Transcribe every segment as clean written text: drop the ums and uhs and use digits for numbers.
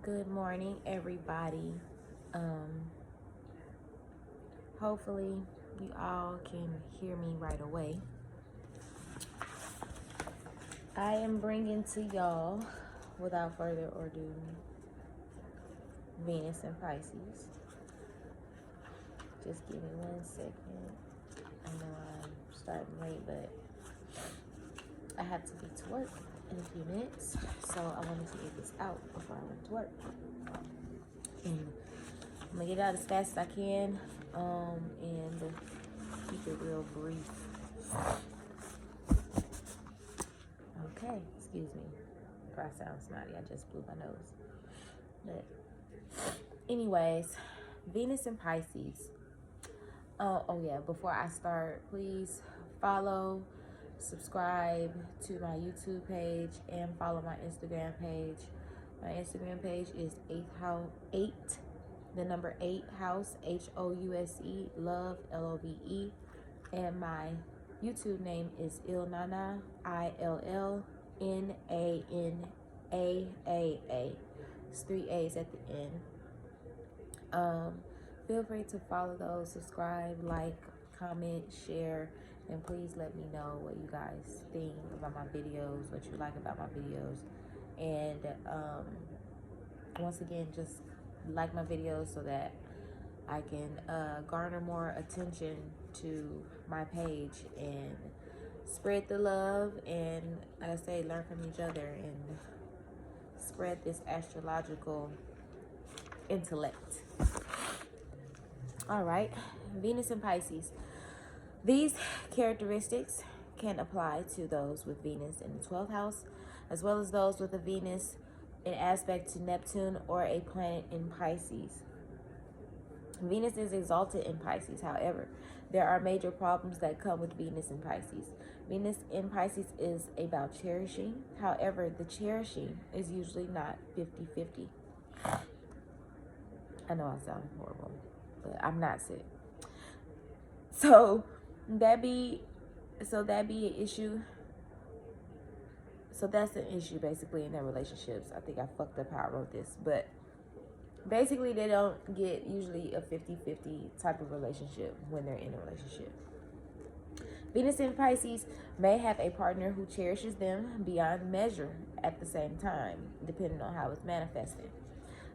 Good morning, everybody. Hopefully you all can hear me right away. I am bringing to y'all, without further ado, Venus and Pisces. Just give me 1 second. I know I'm starting late, but I have to get to work in a few minutes, so I wanted to get this out before I went to work. And I'm gonna get it out as fast as I can, and keep it real brief. Okay, excuse me if I sound snotty, I just blew my nose. But anyways, Venus and Pisces. Oh yeah, before I start, please follow, subscribe to my YouTube page, and follow my Instagram page. My Instagram page is 8, the number 8 house, HOUSE, love, LOVE. And my YouTube name is Ilnana, ILLNANAA. It's 3 A's at the end. Feel free to follow those, subscribe, like, comment, share, and please let me know what you guys think about my videos, what you like about my videos. And once again, just like my videos so that I can garner more attention to my page and spread the love, and like I say, learn from each other and spread this astrological intellect. All right, Venus and Pisces. These characteristics can apply to those with Venus in the 12th house, as well as those with a Venus in aspect to Neptune or a planet in Pisces. Venus is exalted in Pisces. However, there are major problems that come with Venus in Pisces. Venus in Pisces is about cherishing. However, the cherishing is usually not 50-50. I know I sound horrible, but I'm not sick. So that be an issue. So that's an issue basically in their relationships. I think I fucked up how I wrote this, but basically they don't get usually a 50-50 type of relationship when they're in a relationship. Venus in Pisces may have a partner who cherishes them beyond measure at the same time, depending on how it's manifested.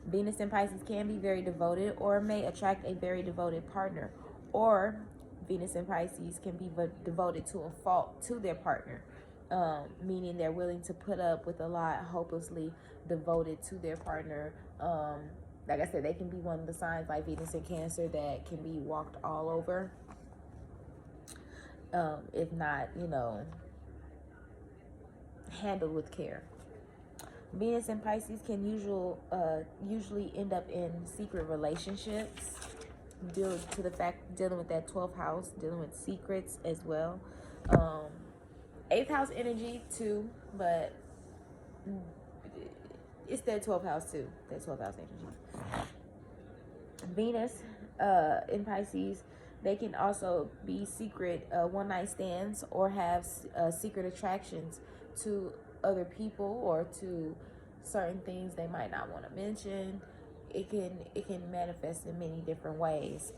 Venus in Pisces can be very devoted or may attract a very devoted partner, or Venus in Pisces can be devoted to a fault to their partner, meaning they're willing to put up with a lot, hopelessly devoted to their partner. Like I said, they can be one of the signs like Venus in Cancer that can be walked all over, if not, handled with care. Venus in Pisces can usually end up in secret relationships, dealing with that 12th house, dealing with secrets as well. 8th house energy too, but it's that 12th house too, that 12th house energy. Venus in Pisces, they can also be secret one-night stands or have secret attractions to other people or to certain things they might not want to mention. It can manifest in many different ways.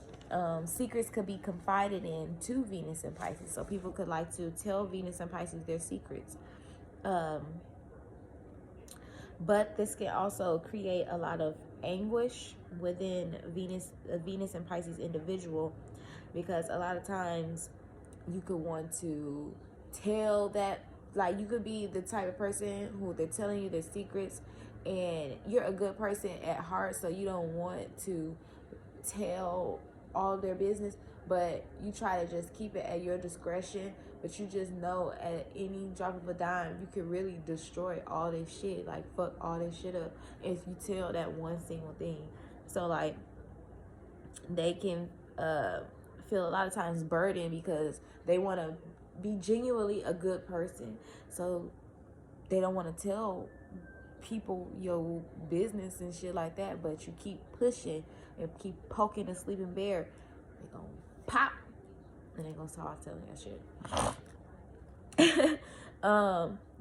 Secrets could be confided in to Venus and Pisces, so people could like to tell Venus and Pisces their secrets. But this can also create a lot of anguish within Venus and Pisces individual, because a lot of times you could want to tell that, like, you could be the type of person who they're telling you their secrets and you're a good person at heart, so you don't want to tell all their business, but you try to just keep it at your discretion. But you just know at any drop of a dime, you could really destroy all this shit, like fuck all this shit up if you tell that one single thing. So like, they can feel a lot of times burdened because they want to be genuinely a good person, so they don't want to tell people your business and shit like that, but you keep pushing and keep poking a sleeping bear, they gonna pop and they gonna start telling that shit.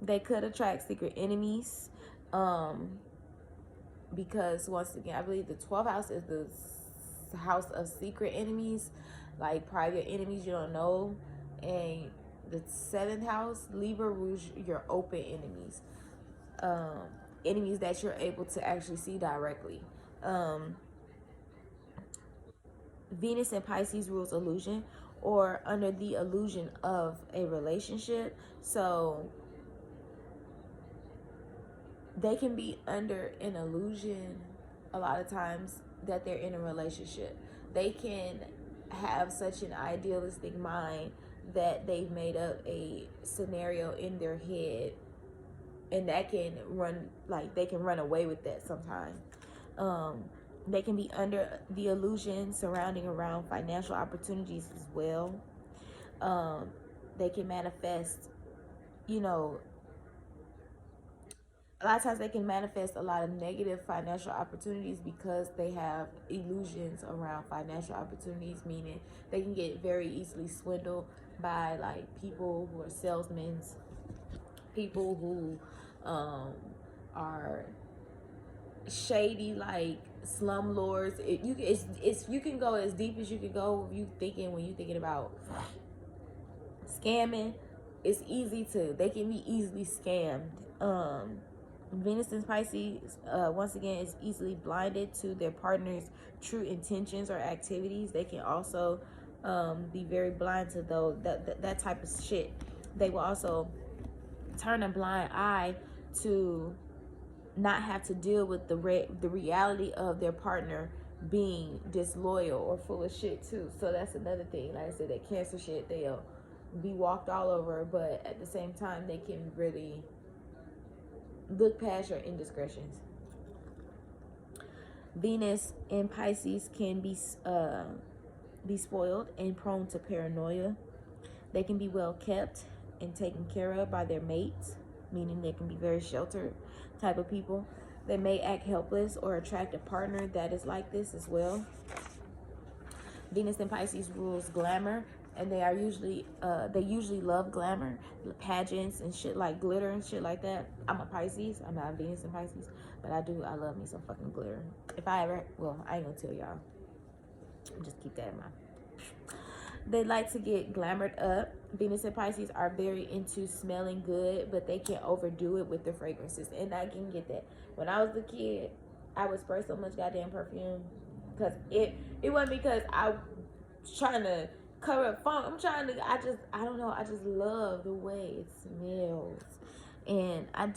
They could attract secret enemies. because once again, I believe the 12th house is the house of secret enemies, like private enemies you don't know. And the 7th house, Libra, rules your open enemies, um, enemies that you're able to actually see directly. Um, Venus in Pisces rules illusion, or under the illusion of a relationship. So they can be under an illusion a lot of times that they're in a relationship. They can have such an idealistic mind that they've made up a scenario in their head, and that can run, like they can run away with that sometimes. um they can be under the illusion surrounding around financial opportunities as well. um they can manifest, you know, a lot of times they can manifest a lot of negative financial opportunities because they have illusions around financial opportunities, meaning they can get very easily swindled by like people who are salesmen, people who are shady, like slumlords. It's you can go as deep as you can go. If you thinking when you thinking about scamming, it's easy to, they can be easily scammed. Venus in Pisces, once again, is easily blinded to their partner's true intentions or activities. They can also be very blind to those that type of shit. They will also turn a blind eye to not have to deal with the reality of their partner being disloyal or full of shit too. So that's another thing. Like I said, that Cancer shit, they'll be walked all over, but at the same time, they can really look past your indiscretions. Venus in Pisces can be spoiled and prone to paranoia. They can be well kept and taken care of by their mates, meaning they can be very sheltered type of people. They may act helpless or attract a partner that is like this as well. Venus in Pisces rules glamour, and they usually love glamour, pageants and shit, like glitter and shit like that. I'm a Pisces. I'm not a Venus in Pisces, but I love me some fucking glitter. If I ever, well, I ain't gonna tell y'all. Just keep that in mind. They like to get glamored up. Venus and Pisces are very into smelling good, but they can overdo it with their fragrances. And I can get that. When I was a kid, I would spray so much goddamn perfume. Because it wasn't because I was trying to cover up funk. I don't know. I just love the way it smells. And I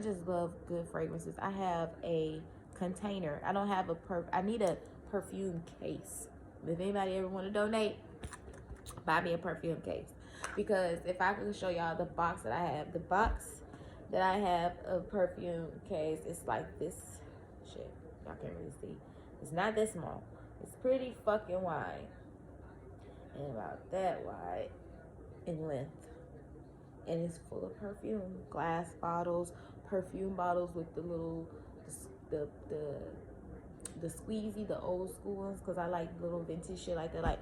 just love good fragrances. I have a container. I don't have I need a perfume case. If anybody ever want to donate, buy me a perfume case. Because if I could show y'all the box that I have of perfume case, it's like this shit. Y'all can't really see. It's not this small. It's pretty fucking wide. And about that wide in length. And it's full of perfume. Glass bottles, perfume bottles with the little, the squeezy, the old school ones, because I like little vintage shit like that. Like,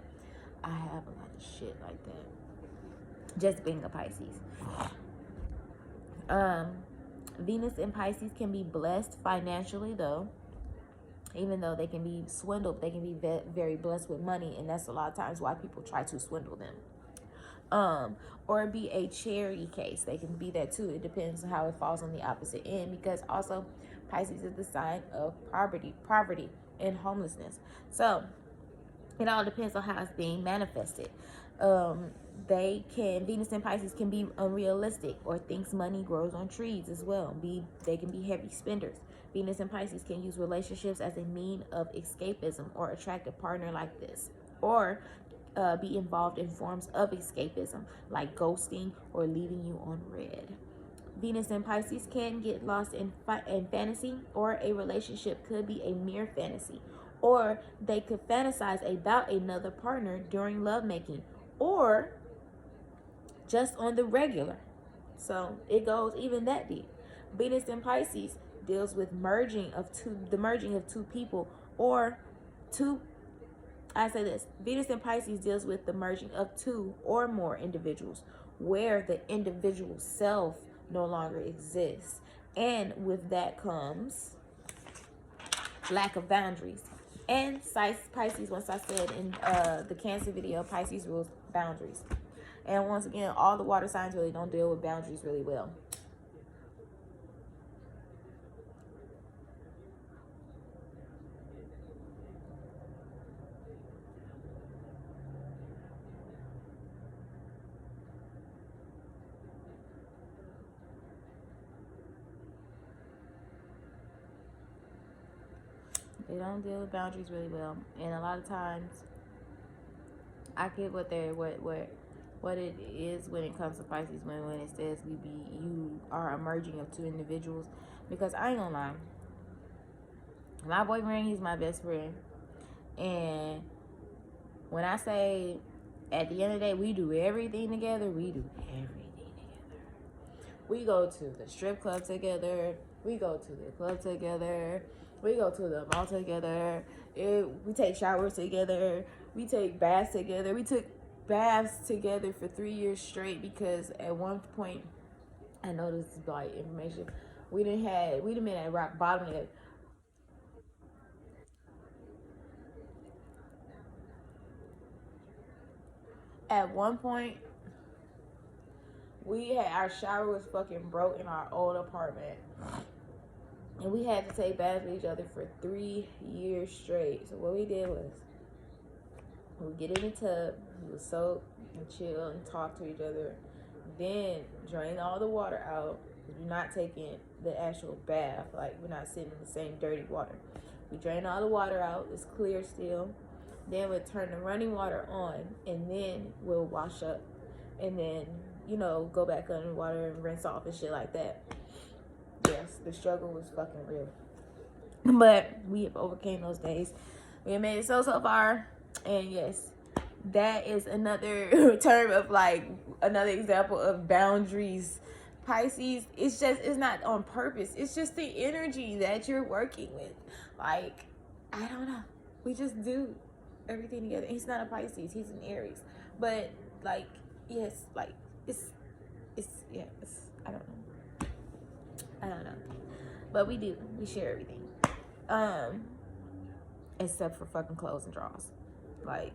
I have a lot of shit like that. Just being a Pisces. Venus in Pisces can be blessed financially, though. Even though they can be swindled, they can be very blessed with money, and that's a lot of times why people try to swindle them. Or be a charity case. They can be that too. It depends on how it falls on the opposite end, because also Pisces is the sign of poverty and homelessness. So it all depends on how it's being manifested. Venus and Pisces can be unrealistic or thinks money grows on trees as well. They can be heavy spenders. Venus and Pisces can use relationships as a mean of escapism or attract a partner like this, or be involved in forms of escapism like ghosting or leaving you on red. Venus and Pisces can get lost in fantasy, or a relationship could be a mere fantasy, or they could fantasize about another partner during lovemaking, or just on the regular. So it goes even that deep. Venus in Pisces deals with the merging of two people, or two. I say this: Venus in Pisces deals with the merging of two or more individuals, where the individual self no longer exists, and with that comes lack of boundaries. And Pisces, once I said in the Cancer video, Pisces rules boundaries. And once again, all the water signs really don't deal with boundaries really well. They don't deal with boundaries really well. And a lot of times, I get what it is when it comes to Pisces, when it says you are a merging of two individuals. Because I ain't gonna lie, my boyfriend, he's my best friend. And when I say at the end of the day, we do everything together, we do everything together. We go to the strip club together, we go to the club together, we go to the mall together, we take showers together, we take baths together. We took baths together for 3 years straight because at one point, I know this is like information, we done been at rock bottom together. At one point, we had our shower was fucking broke in our old apartment, and we had to take baths with each other for 3 years straight. So what we did was, we get in the tub, we would soak and chill and talk to each other, then drain all the water out. We're not taking the actual bath, like we're not sitting in the same dirty water. We drain all the water out, it's clear still. Then we'll turn the running water on, and then we'll wash up, and then, go back under the water and rinse off and shit like that. Yes, the struggle was fucking real. But we have overcame those days. We have made it so far. And yes, that is another term of like another example of boundaries. Pisces, it's not on purpose. It's just the energy that you're working with. Like, I don't know. We just do everything together. He's not a Pisces, he's an Aries. But like, yes, like it's I don't know. But we share everything. Except for fucking clothes and drawers. Like,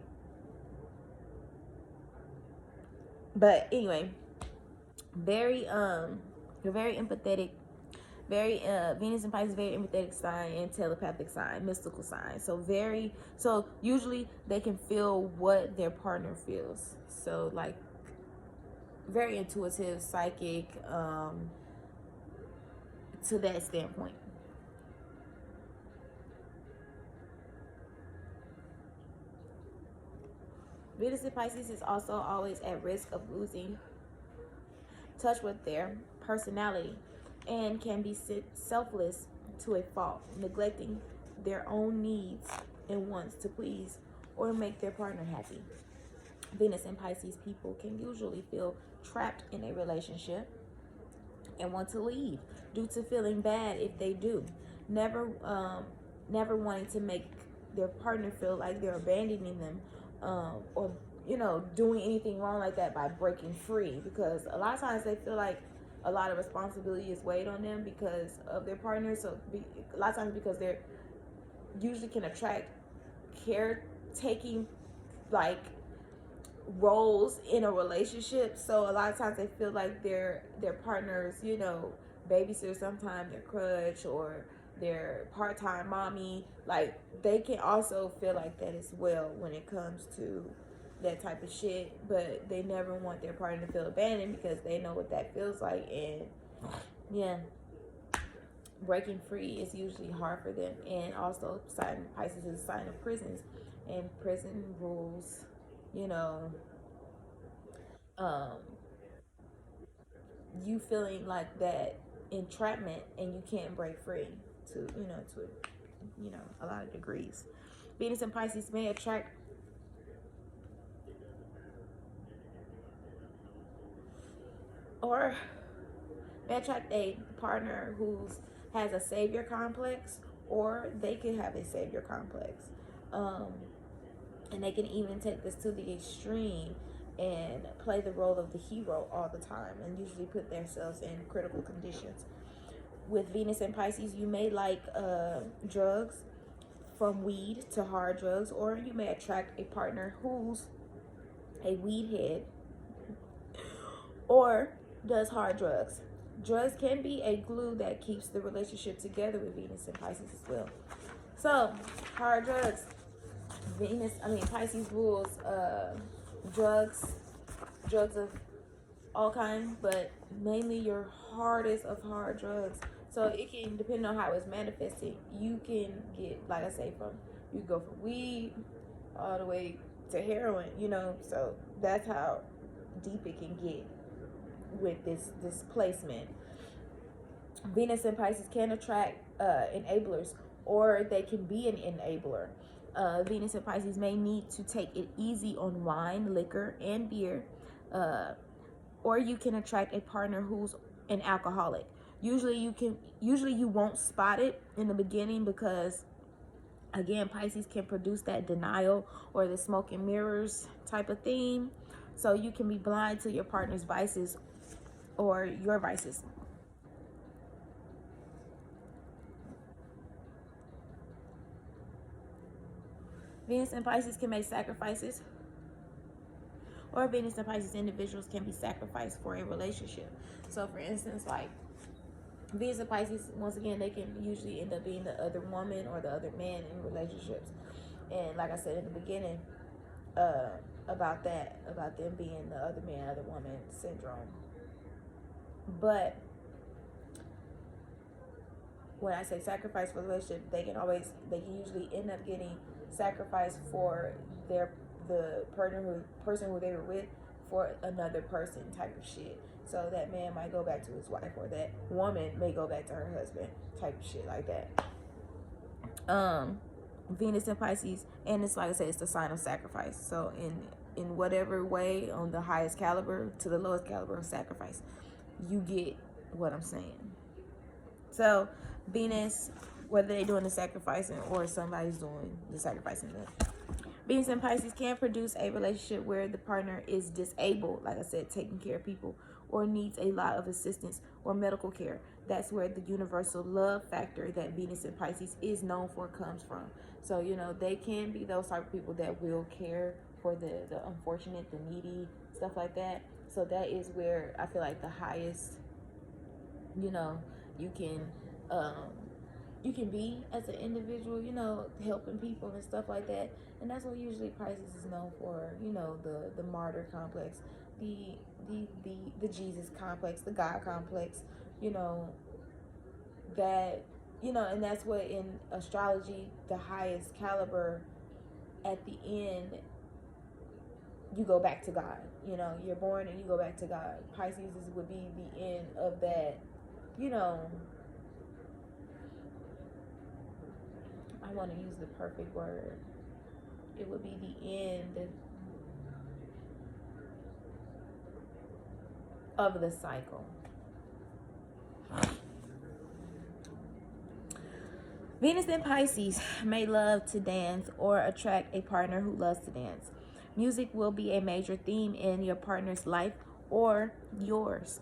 but anyway, very empathetic, very Venus and Pisces, very empathetic sign and telepathic sign, mystical sign. So usually they can feel what their partner feels. So like very intuitive, psychic, to that standpoint. Venus in Pisces is also always at risk of losing touch with their personality and can be selfless to a fault, neglecting their own needs and wants to please or make their partner happy. Venus and Pisces people can usually feel trapped in a relationship and want to leave due to feeling bad if they do, never wanting to make their partner feel like they're abandoning them, or doing anything wrong like that by breaking free, because a lot of times they feel like a lot of responsibility is weighed on them because of their partner. So a lot of times, because they're usually can attract caretaking like roles in a relationship. So a lot of times they feel like their partners, babysitter, sometimes their crutch or their part-time mommy. Like, they can also feel like that as well when it comes to that type of shit, but they never want their partner to feel abandoned because they know what that feels like. And yeah, breaking free is usually hard for them. And also, Pisces is a sign of prisons, and prison rules, you feeling like that entrapment, and you can't break free to a lot of degrees. Venus and Pisces may attract a partner who has a savior complex, or they could have a savior complex, and they can even take this to the extreme and play the role of the hero all the time, and usually put themselves in critical conditions. With Venus and Pisces, you may like drugs, from weed to hard drugs, or you may attract a partner who's a weed head or does hard drugs. Drugs can be a glue that keeps the relationship together with Venus and Pisces as well. So, hard drugs. Pisces rules drugs, drugs of all kinds, but mainly your hardest of hard drugs. So it can, depending on how it's manifested, you can get, like I say, you go from weed all the way to heroin, so that's how deep it can get with this placement. Venus and Pisces can attract enablers, or they can be an enabler. Venus and Pisces may need to take it easy on wine, liquor, and beer, or you can attract a partner who's an alcoholic. Usually you won't spot it in the beginning because, again, Pisces can produce that denial or the smoke and mirrors type of theme. So you can be blind to your partner's vices or your vices. Venus and Pisces can make sacrifices, or Venus and Pisces individuals can be sacrificed for a relationship. So for instance, like Venus and Pisces, once again, they can usually end up being the other woman or the other man in relationships. And like I said in the beginning, about them being the other man, other woman syndrome. But when I say sacrifice for the relationship, they can usually end up getting sacrificed for the person who they were with for another person type of shit. So that man might go back to his wife, or that woman may go back to her husband type of shit like that. Venus and Pisces, and it's like I said, it's the sign of sacrifice. So in whatever way, on the highest caliber to the lowest caliber of sacrifice, you get what I'm saying. So Venus, whether they're doing the sacrificing or somebody's doing the sacrificing, Venus and Pisces can produce a relationship where the partner is disabled, like I said, taking care of people, or needs a lot of assistance or medical care. That's where the universal love factor that Venus and Pisces is known for comes from. So, they can be those type of people that will care for the unfortunate, the needy, stuff like that. So that is where I feel like the highest, you can be as an individual, helping people and stuff like that. And that's what usually Pisces is known for, the martyr complex, the Jesus complex, the God complex, that, and that's what in astrology, the highest caliber at the end, you go back to God. You're born and you go back to God. Pisces would be the end of that, I want to use the perfect word. It would be the end of the cycle. Venus in Pisces may love to dance or attract a partner who loves to dance. Music will be a major theme in your partner's life or yours.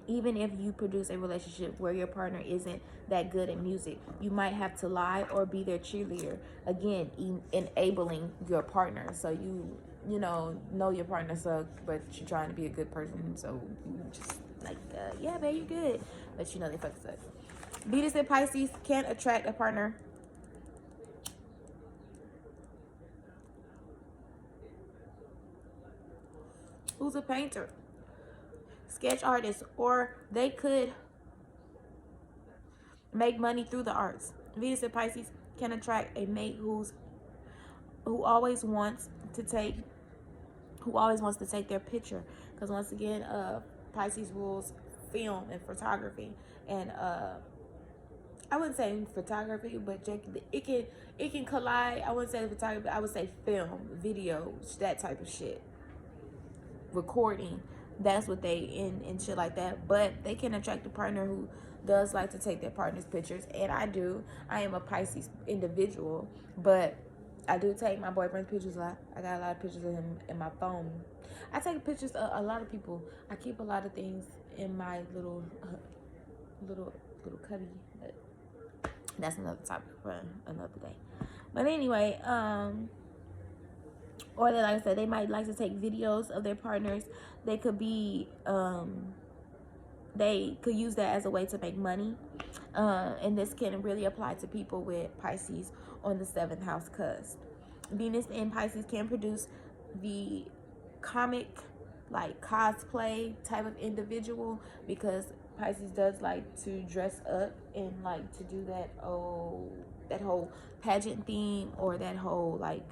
Even if you produce a relationship where your partner isn't that good at music, you might have to lie or be their cheerleader. Again, enabling your partner. So you know your partner sucks, but you're trying to be a good person. So you just like, yeah, babe, you're good. But they fucking suck. Venus and Pisces can attract a partner who's a painter, sketch artist, or they could make money through the arts. Venus and Pisces can attract a mate who always wants to take their picture, because once again, Pisces rules film and photography, and I wouldn't say photography, but it can collide. I wouldn't say photography, I would say film, video, that type of shit, recording. That's what they and shit like that. But they can attract a partner who does like to take their partner's pictures, and I am a Pisces individual, but I do take my boyfriend's pictures a lot. I got a lot of pictures of him in my phone. I take pictures of a lot of people. I keep a lot of things in my little cubby. That's another topic for another day. But anyway, or they, like I said, they might like to take videos of their partners. They could be they could use that as a way to make money. And this can really apply to people with Pisces on the 7th house cusp. Venus in Pisces can produce the comic, like cosplay type of individual, because Pisces does like to dress up and like to do that that whole pageant theme, or that whole like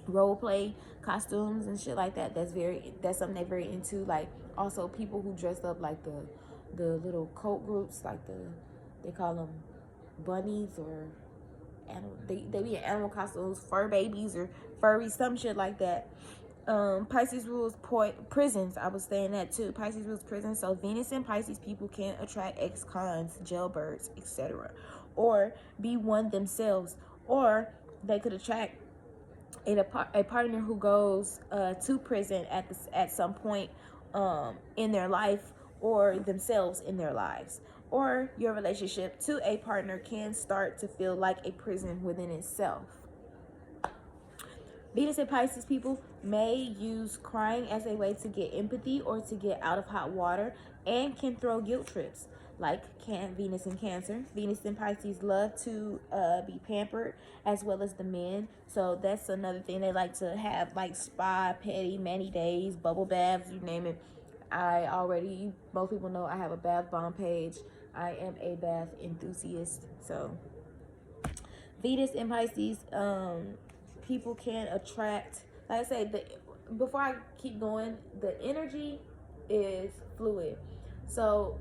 role play costumes and shit like that. That's something they're very into. Like also people who dress up like the little cult groups, like they call them bunnies, or animal, they be in animal costumes, fur babies or furry, some shit like that. Pisces rules prisons. I was saying that too. Pisces rules prisons. So Venus and Pisces people can attract ex-cons, jailbirds, etc., or be one themselves, or they could attract a partner who goes to prison at some point in their life, or themselves in their lives. Or your relationship to a partner can start to feel like a prison within itself. Venus and Pisces people may use crying as a way to get empathy or to get out of hot water, and can throw guilt trips, like Venus and Cancer. Venus and Pisces love to be pampered, as well as the men. So that's another thing. They like to have like spa, petty, mani days, bubble baths, you name it. Most people know I have a bath bomb page. I am a bath enthusiast. So Venus and Pisces, people can attract, like I say, before I keep going, the energy is fluid. So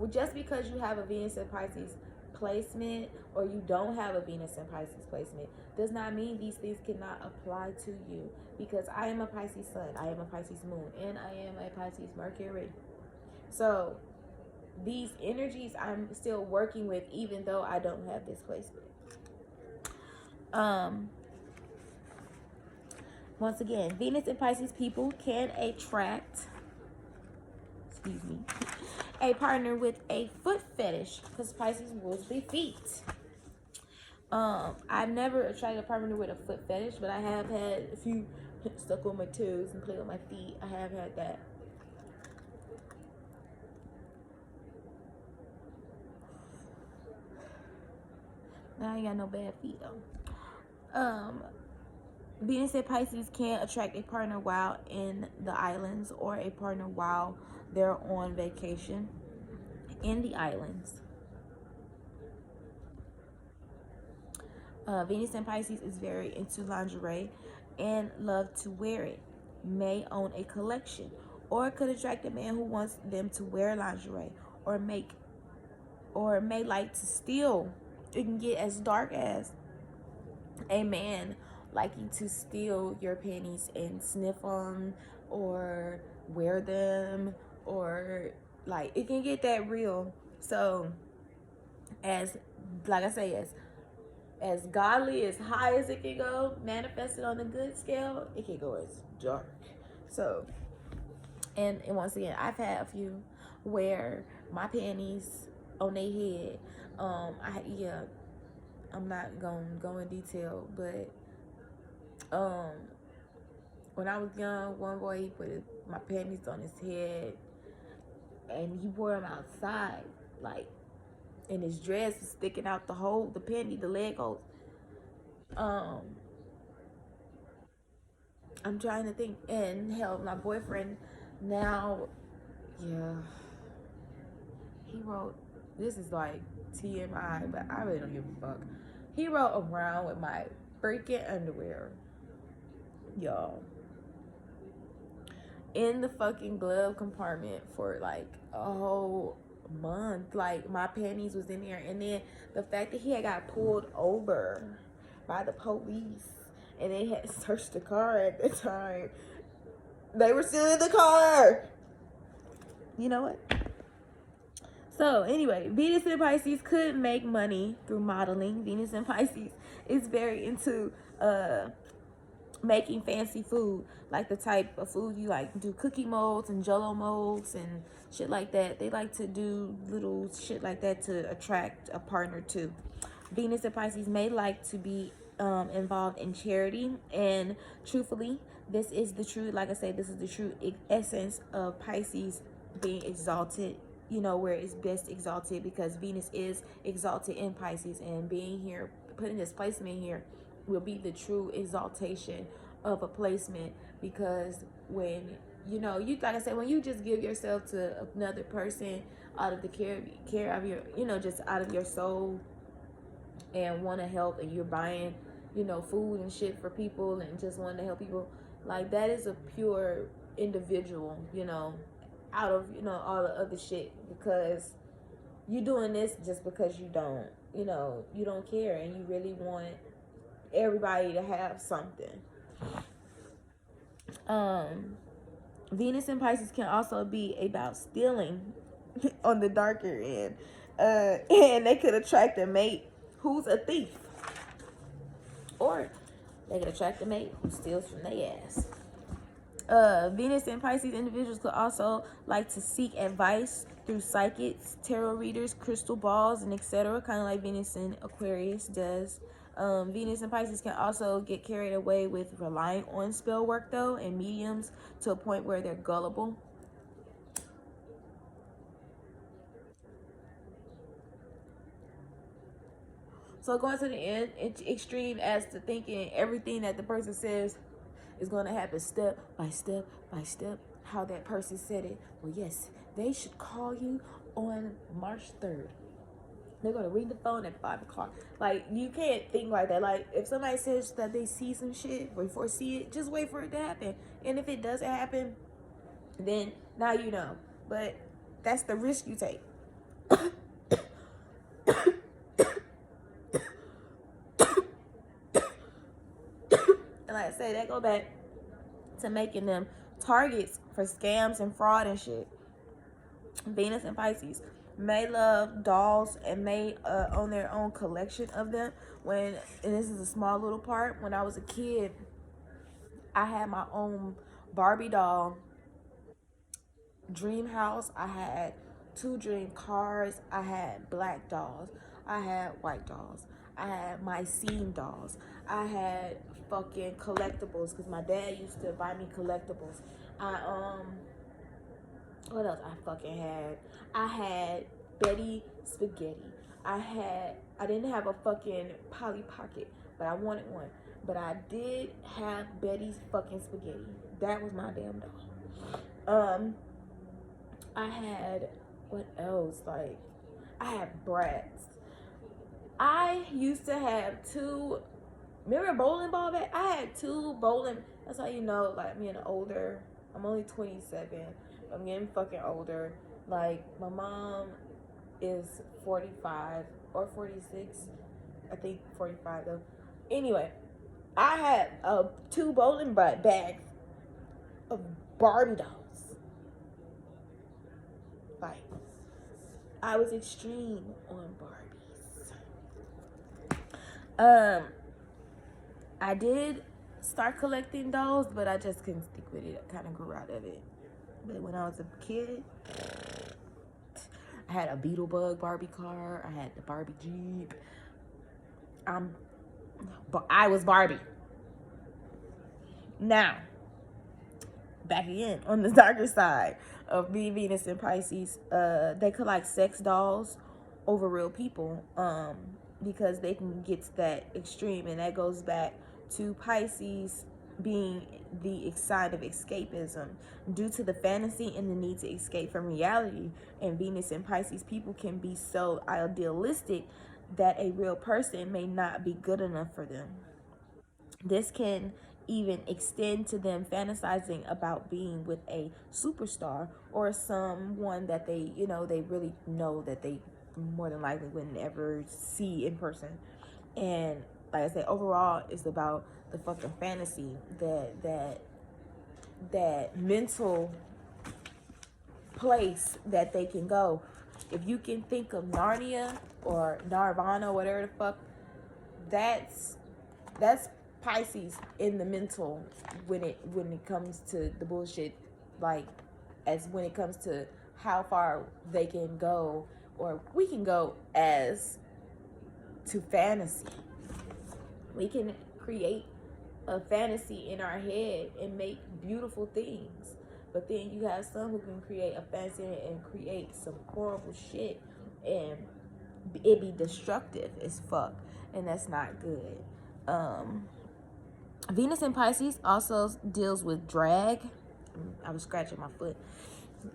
just because you have a Venus and Pisces placement, or you don't have a Venus and Pisces placement, does not mean these things cannot apply to you. Because I am a Pisces sun, I am a Pisces moon, and I am a Pisces Mercury. So these energies I'm still working with, even though I don't have this placement. Once again, Venus and Pisces people can attract, a partner with a foot fetish, because Pisces rules the feet. I've never attracted a partner with a foot fetish, but I have had a few stuck on my toes and play on my feet. I have had that. I ain't got no bad feet though. Venus and Pisces can attract a partner while in the islands, or a partner while they're on vacation in the islands. Venus and Pisces is very into lingerie and love to wear it. May own a collection, or could attract a man who wants them to wear lingerie, or may like to steal. It can get as dark as a man liking to steal your panties and sniff them, or wear them, or like it can get that real. So as like I say, as godly, as high as it can go, manifested on a good scale, it can go as dark. So and once again, I've had a few where my panties on their head, I'm not gonna go in detail, but when I was young, one boy, he put my panties on his head, and he wore them outside, like, and his dress was sticking out the panty, the leg holes. I'm trying to think, and hell, my boyfriend now, yeah, he wrote, this is like TMI, but I really don't give a fuck. He rode around with my freaking underwear, y'all, in the fucking glove compartment for like a whole month. Like my panties was in there, and then the fact that he had got pulled over by the police and they had searched the car at the time. They were still in the car. You know what? So anyway, Venus and Pisces could make money through modeling. Venus and Pisces is very into making fancy food, like the type of food you like do cookie molds and jello molds and shit like that. They like to do little shit like that to attract a partner too. Venus and Pisces may like to be involved in charity, and truthfully, this is the true, like I said, this is the true essence of Pisces being exalted, you know, where it's best exalted, because Venus is exalted in Pisces, and being here, putting this placement here, will be the true exaltation of a placement. Because when, you know, you, like I said, when you just give yourself to another person out of the care of your, you know, just out of your soul, and want to help, and you're buying, you know, food and shit for people and just wanting to help people, like, that is a pure individual, you know, out of, you know, all the other shit, because you doing this just because you don't, you know, you don't care, and you really want everybody to have something. um Venus and Pisces can also be about stealing on the darker end, and they could attract a mate who's a thief, or they could attract a mate who steals from their ass. Venus and Pisces individuals could also like to seek advice through psychics, tarot readers, crystal balls, and etc. Kind of like Venus and Aquarius does. Venus and Pisces can also get carried away with relying on spell work, though, and mediums, to a point where they're gullible. So going to the end, extreme, as to thinking everything that the person says is going to happen step by step by step, how that person said it. Well, yes, they should call you on March 3rd. They're going to ring the phone at 5 o'clock. Like, you can't think like that. Like, if somebody says that they see some shit or foresee it, just wait for it to happen. And if it doesn't happen, then now you know. But that's the risk you take. And like I say, that go back to making them targets for scams and fraud and shit. Venus and Pisces may love dolls and may own their own collection of them. When, and this is a small little part, when I was a kid, I had my own Barbie doll dream house. I had two dream cars. I had black dolls. I had white dolls. I had my scene dolls. I had fucking collectibles, because my dad used to buy me collectibles. I what else I fucking had? I had Betty Spaghetti. I didn't have a fucking Polly Pocket, but I wanted one. But I did have Betty's fucking Spaghetti. That was my damn doll. I had, what else? Like, I had brats. I used to have two, remember bowling ball bat? I had two bowling, that's how you know, like, I'm getting older. I'm only 27. I'm getting fucking older. Like, my mom is 45 or 46. I think 45 though. Anyway, I had two bowling bags of Barbie dolls. Like, I was extreme on Barbies. I did start collecting dolls, but I just couldn't stick with it. I kind of grew out of it. But when I was a kid, I had a Beetlebug Barbie car. I had the Barbie Jeep. But I was Barbie. Now, back again on the darker side of being Venus and Pisces, they could like sex dolls over real people, because they can get to that extreme, and that goes back to Pisces being the sign of escapism due to the fantasy and the need to escape from reality. And Venus and Pisces people can be so idealistic that a real person may not be good enough for them. This can even extend to them fantasizing about being with a superstar or someone that they, you know, they really know that they more than likely wouldn't ever see in person. And like I said, overall, it's about the fucking fantasy, that mental place that they can go. If you can think of Narnia or Nirvana, whatever the fuck, that's Pisces in the mental when it comes to the bullshit, like, as when it comes to how far they can go, or we can go as to fantasy. We can create a fantasy in our head and make beautiful things. But then you have some who can create a fantasy and create some horrible shit, and it be destructive as fuck, and that's not good. Venus in Pisces also deals with drag. I was scratching my foot.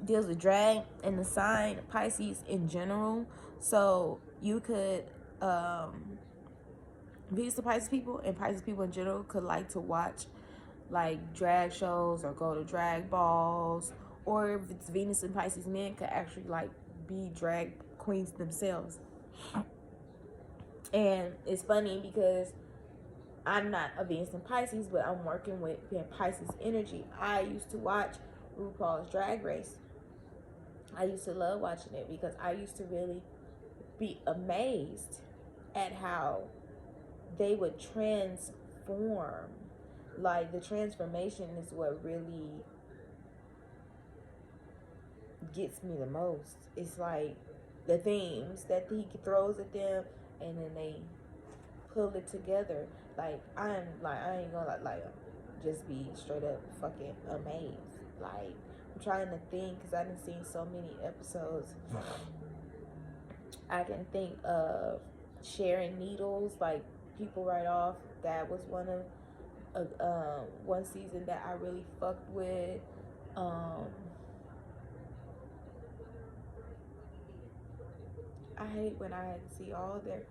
Deals with drag and the sign Pisces in general. So you could Venus and Pisces people and Pisces people in general could like to watch like drag shows or go to drag balls, or if it's Venus and Pisces men, could actually like be drag queens themselves. And it's funny because I'm not a Venus and Pisces, but I'm working with Pisces energy. I used to watch RuPaul's Drag Race. I used to love watching it because I used to really be amazed at how they would transform. Like, the transformation is what really gets me the most. It's like the themes that he throws at them, and then they pull it together. Like, I ain't gonna like just be straight up fucking amazed. Like, I'm trying to think because I done seen so many episodes. I can think of sharing needles, like people right off. That was one season that I really fucked with. I hate when I see all their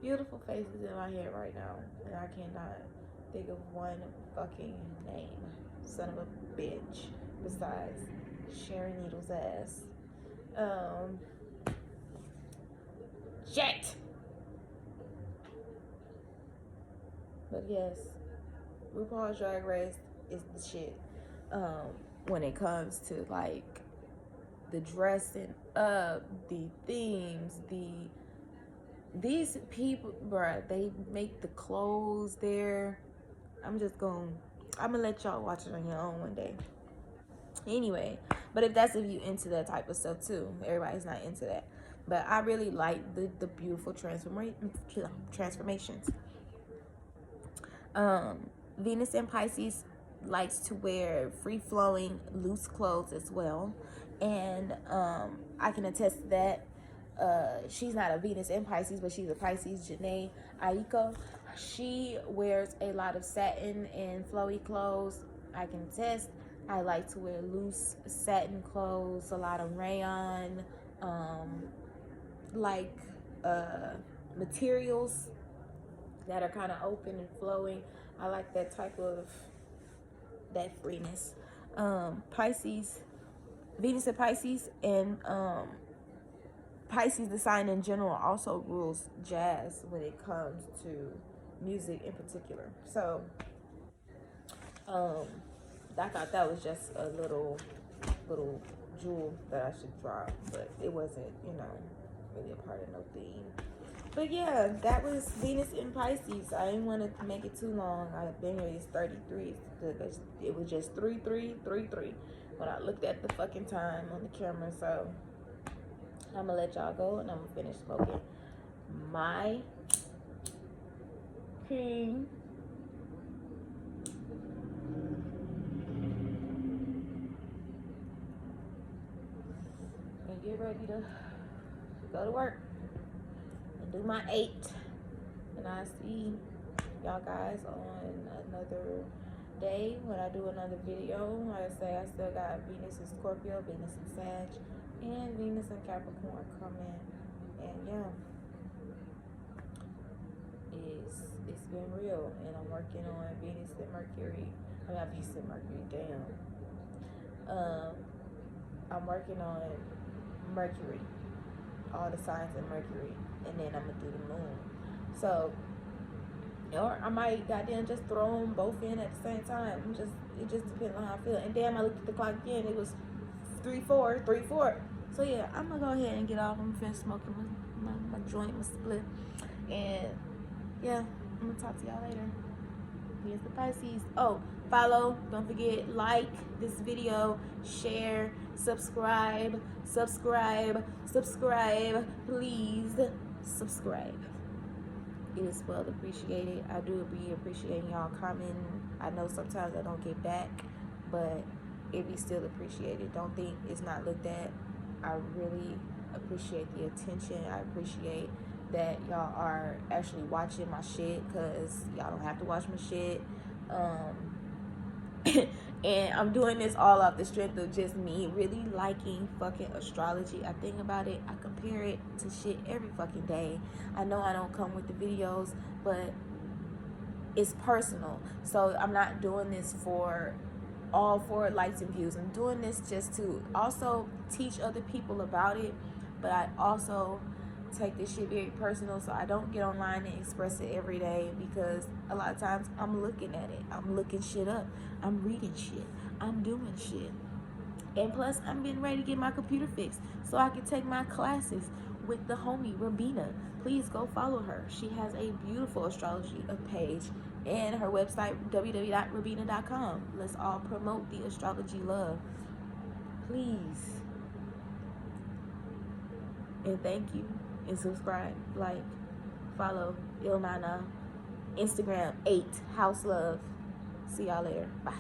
beautiful faces in my head right now, and I cannot think of one fucking name. Son of a bitch. Besides Sharon Needles' ass. Shit. But yes, RuPaul's Drag Race is the shit. When it comes to like the dressing up, the themes, these people, bruh, they make the clothes there. I'm gonna let y'all watch it on your own one day. Anyway, but if you into that type of stuff too, everybody's not into that. But I really like the beautiful transformations. Venus in Pisces likes to wear free-flowing, loose clothes as well. And I can attest to that. She's not a Venus in Pisces, but she's a Pisces, Janae Aiko. She wears a lot of satin and flowy clothes. I can attest. I like to wear loose satin clothes, a lot of rayon, materials that are kind of open and flowing. I like that type of, that freeness. Pisces, Venus and Pisces, and Pisces, the sign in general, also rules jazz when it comes to music in particular. So, I thought that was just a little jewel that I should drop, but it wasn't, really a part of no theme. But yeah, that was Venus in Pisces. I didn't want to make it too long. I've been here, it's 33. It was just 3333 when I looked at the fucking time on the camera. So I'm gonna let y'all go, and I'm gonna finish smoking my cream. And get ready to go to work and do my 8. And I see y'all guys on another day when I do another video. Like I say, I still got Venus in Scorpio, Venus in Sag, and Venus in Capricorn coming. And yeah, it's been real. And I'm working on Venus and Mercury. I got Venus and Mercury, damn. I'm working on Mercury, all the signs in Mercury, and then I'm gonna do the moon. So, or I might goddamn just throw them both in at the same time. It just depends on how I feel. And damn, I looked at the clock again. It was 3-4. So yeah, I'm gonna go ahead and get off. I'm finished smoking my joint, my split, and yeah, I'm gonna talk to y'all later. Here's the Pisces. Oh, follow, don't forget, like this video, share, subscribe, please subscribe. It is well appreciated. I do be appreciating y'all commenting. I know sometimes I don't get back, but it be still appreciated. Don't think it's not looked at. I really appreciate the attention. I appreciate that y'all are actually watching my shit, because y'all don't have to watch my shit. And I'm doing this all off the strength of just me really liking fucking astrology. I think about it, I compare it to shit every fucking day. I know I don't come with the videos, but it's personal. So I'm not doing this for all for likes and views. I'm doing this just to also teach other people about it, but I also take this shit very personal, so I don't get online and express it every day, because a lot of times I'm looking at it, I'm looking shit up, I'm reading shit, I'm doing shit. And plus, I'm getting ready to get my computer fixed so I can take my classes with the homie Rabina. Please go follow her. She has a beautiful astrology page and her website www.rabina.com. Let's all promote the astrology love, please. And thank you. And subscribe, like, follow Ilnana, Instagram 8 House Love. See y'all later. Bye.